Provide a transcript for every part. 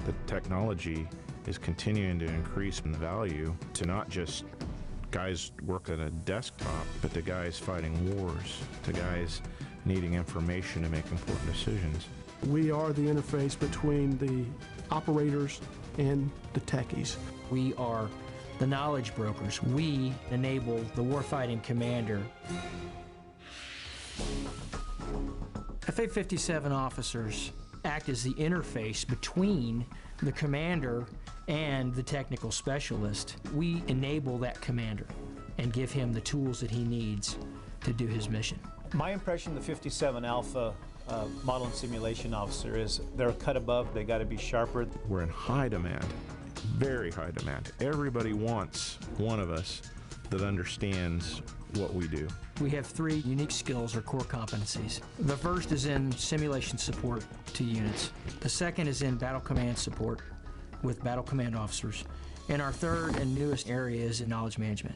The technology is continuing to increase in value to not just guys working at a desktop, but to guys fighting wars, to guys needing information to make important decisions. We are the interface between the operators and the techies. We are the knowledge brokers. We enable the warfighting commander. FA-57 officers act as the interface between the commander and the technical specialist. We enable that commander and give him the tools that he needs to do his mission. My impression of the 57 Alpha model and simulation officer is they're a cut above, they got to be sharper. We're in high demand, very high demand. Everybody wants one of us that understands what we do. We have 3 unique skills or core competencies. The first is in simulation support to units. The second is in battle command support with battle command officers. And our third and newest area is in knowledge management.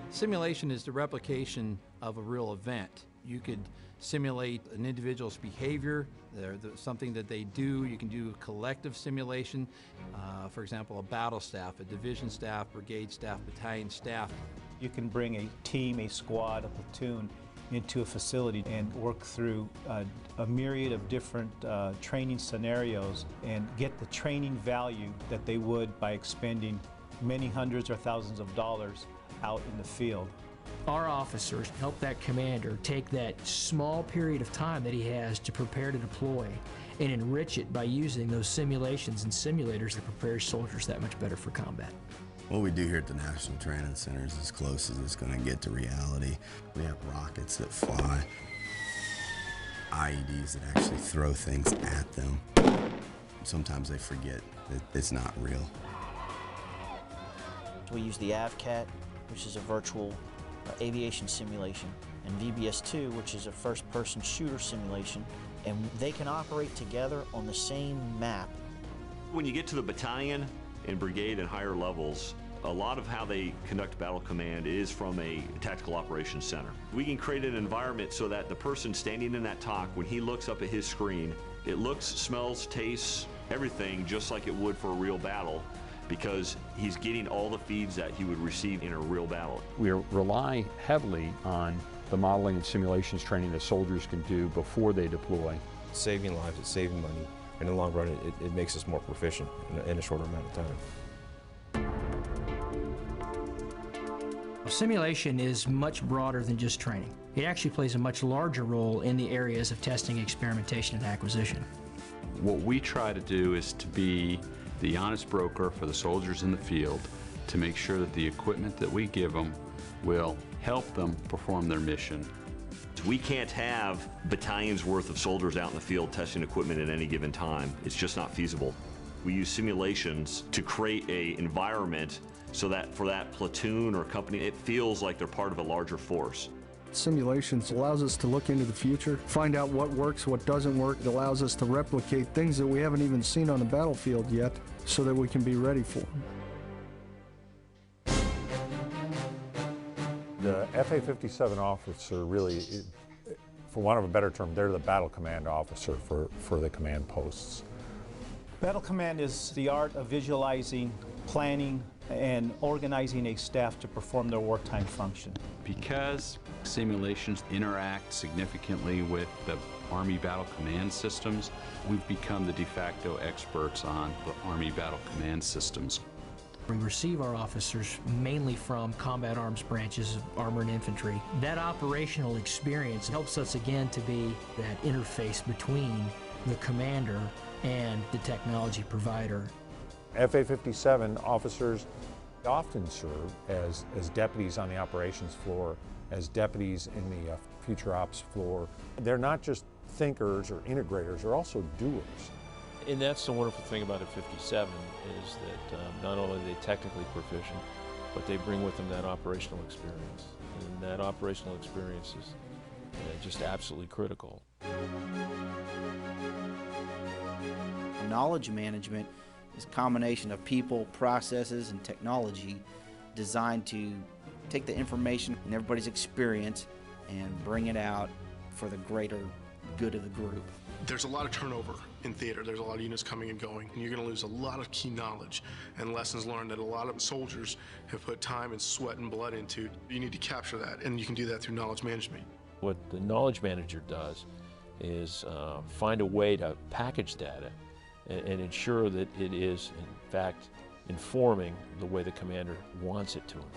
Simulation is the replication of a real event. You could simulate an individual's behavior, something that they do. You can do collective simulation, for example, a battle staff, a division staff, brigade staff, battalion staff. You can bring a team, a squad, a platoon into a facility and work through a myriad of different training scenarios and get the training value that they would by expending many hundreds or thousands of dollars out in the field. Our officers help that commander take that small period of time that he has to prepare to deploy and enrich it by using those simulations and simulators that prepare soldiers that much better for combat. What we do here at the National Training Center is as close as it's going to get to reality. We have rockets that fly, IEDs that actually throw things at them. Sometimes they forget that it's not real. We use the AVCAT, which is a virtual aviation simulation, and VBS2, which is a first-person shooter simulation, and they can operate together on the same map. When you get to the battalion and brigade and higher levels, a lot of how they conduct battle command is from a tactical operations center. We can create an environment so that the person standing in that TOC, when he looks up at his screen, it looks, smells, tastes, everything just like it would for a real battle, because he's getting all the feeds that he would receive in a real battle. We rely heavily on the modeling and simulations training that soldiers can do before they deploy. It's saving lives, it's saving money. In the long run, it makes us more proficient in a shorter amount of time. Simulation is much broader than just training. It actually plays a much larger role in the areas of testing, experimentation, and acquisition. What we try to do is to be the honest broker for the soldiers in the field to make sure that the equipment that we give them will help them perform their mission. We can't have battalions worth of soldiers out in the field testing equipment at any given time. It's just not feasible. We use simulations to create an environment so that for that platoon or company, it feels like they're part of a larger force. Simulations allows us to look into the future, find out what works, what doesn't work. It allows us to replicate things that we haven't even seen on the battlefield yet so that we can be ready for them. The FA-57 officer really, for want of a better term, they're the battle command officer for the command posts. Battle command is the art of visualizing, planning, and organizing a staff to perform their wartime function. Because simulations interact significantly with the Army Battle Command systems, we've become the de facto experts on the Army Battle Command systems. We receive our officers mainly from combat arms branches of armor and infantry. That operational experience helps us again to be that interface between the commander and the technology provider. FA-57 officers often serve as deputies on the operations floor, as deputies in the future ops floor. They're not just thinkers or integrators, they're also doers. And that's the wonderful thing about a 57 is that not only are they technically proficient, but they bring with them that operational experience. And that operational experience is just absolutely critical. Knowledge management is a combination of people, processes, and technology designed to take the information and everybody's experience and bring it out for the greater good of the group. There's a lot of turnover in theater. There's a lot of units coming and going, and you're going to lose a lot of key knowledge and lessons learned that a lot of soldiers have put time and sweat and blood into. You need to capture that, and you can do that through knowledge management. What the knowledge manager does is find a way to package data and ensure that it is, in fact, informing the way the commander wants it to inform.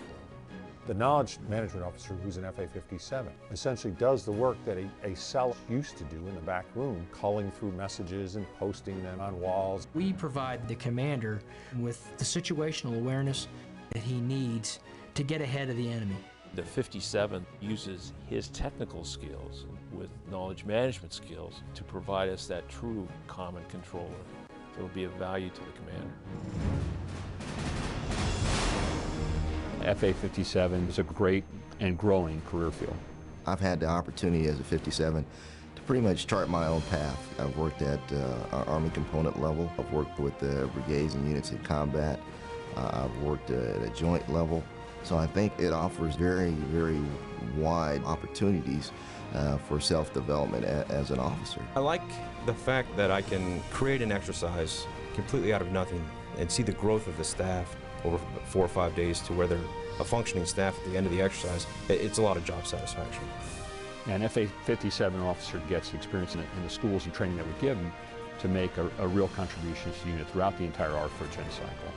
The knowledge management officer, who's an FA-57, essentially does the work that a cell used to do in the back room, calling through messages and posting them on walls. We provide the commander with the situational awareness that he needs to get ahead of the enemy. The 57 uses his technical skills with knowledge management skills to provide us that true common controller that will be of value to the commander. FA-57 is a great and growing career field. I've had the opportunity as a 57 to pretty much chart my own path. I've worked at our Army component level. I've worked with the brigades and units in combat. I've worked at a joint level. So I think it offers very, very wide opportunities for self-development as an officer. I like the fact that I can create an exercise completely out of nothing and see the growth of the staff over 4 or 5 days to where they're a functioning staff at the end of the exercise. It's a lot of job satisfaction. An FA-57 officer gets experience in the schools and training that we give them to make a real contribution to the unit throughout the entire ARFOGEN cycle.